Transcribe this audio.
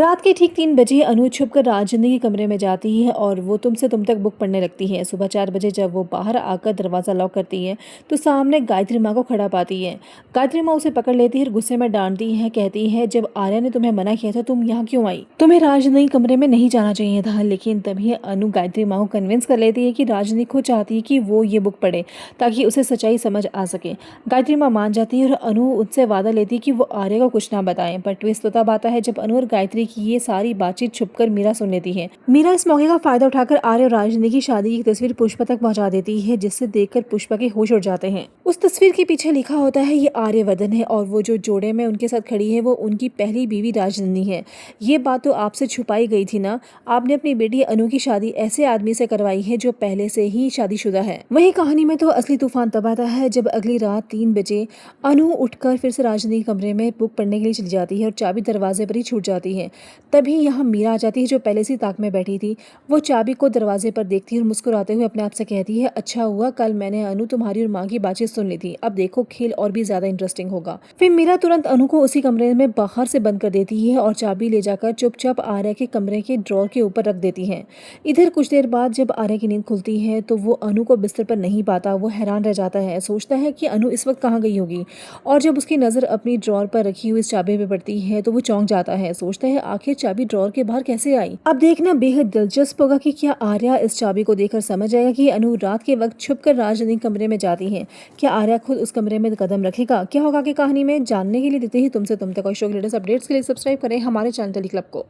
रात के ठीक 3 बजे अनु छुपकर राजनी के कमरे में जाती है और वो तुमसे तुम तक बुक पढ़ने लगती है। सुबह 4 बजे जब वो बाहर आकर दरवाज़ा लॉक करती है तो सामने गायत्री माँ को खड़ा पाती है। गायत्री माँ उसे पकड़ लेती है और गुस्से में डांटती है, कहती है जब आर्या ने तुम्हें मना किया था तुम यहाँ क्यों आई? तुम्हें राजनी के कमरे में नहीं जाना चाहिए था। लेकिन तभी अनु गायत्री माँ को कन्विंस कर लेती है कि राजनी खुद चाहती है कि वो ये बुक पढ़े ताकि उसे सच्चाई समझ आ सके। गायत्री माँ मान जाती है और अनु उससे वादा लेती है कि वो आर्या को कुछ ना बताएं। पर ट्विस्ट तो तब आता है जब अनु और गायत्री की ये सारी बातचीत छुपकर मीरा सुन लेती है। मीरा इस मौके का फायदा उठाकर आर्य और राजनी की शादी की तस्वीर पुष्पा तक पहुंचा देती है, जिससे देखकर पुष्पा के होश उड़ जाते हैं। उस तस्वीर के पीछे लिखा होता है ये आर्यवर्धन है और वो जो जोड़े में उनके साथ खड़ी है वो उनकी पहली बीवी राजनंदी है। ये बात तो आपसे छुपाई गई थी ना, आपने अपनी बेटी अनु की शादी ऐसे आदमी से करवाई है जो पहले से ही शादीशुदा है। वही कहानी में तो असली तूफान तब आता है जब अगली रात 3 बजे अनु उठकर फिर से राजनंदी के कमरे में बुक पढ़ने के लिए चली जाती है और चाबी दरवाजे पर ही छूट जाती है। तभी यहाँ मीरा आ जाती है जो पहले से ताक में बैठी थी। वो चाबी को दरवाजे पर देखती है और मुस्कुराते हुए अपने आप से कहती है अच्छा हुआ कल मैंने अनु तुम्हारी और माँ की बातचीत सुन ली थी, अब देखो खेल और भी ज्यादा इंटरेस्टिंग होगा। फिर मीरा तुरंत अनु को उसी कमरे में बाहर से बंद कर देती है और चाबी ले जाकर चुपचाप आर्या के कमरे के ड्रॉर के ऊपर रख देती है। इधर कुछ देर बाद जब आर्या की नींद खुलती है तो वो अनु को बिस्तर पर नहीं पाता। वो हैरान रह जाता है, सोचता है कि अनु इस वक्त कहाँ गई होगी और जब उसकी नजर अपनी ड्रॉर पर रखी हुई इस चाबी पे पड़ती है तो वो चौंक जाता है, सोचता है आखिर चाबी ड्रॉर के बाहर कैसे आई। अब देखना बेहद दिलचस्प होगा कि क्या आर्या इस चाबी को देखकर समझ जाएगा कि अनु रात के वक्त छुपकर राजनंदी कमरे में जाती है। क्या आर्या खुद उस कमरे में कदम रखेगा? क्या होगा कि कहानी में जानने के लिए देते ही तुमसे तुम तक और शो के लेटेस्ट अपडेट्स के लिए सब्सक्राइब करें हमारे चैनल टेली क्लब को।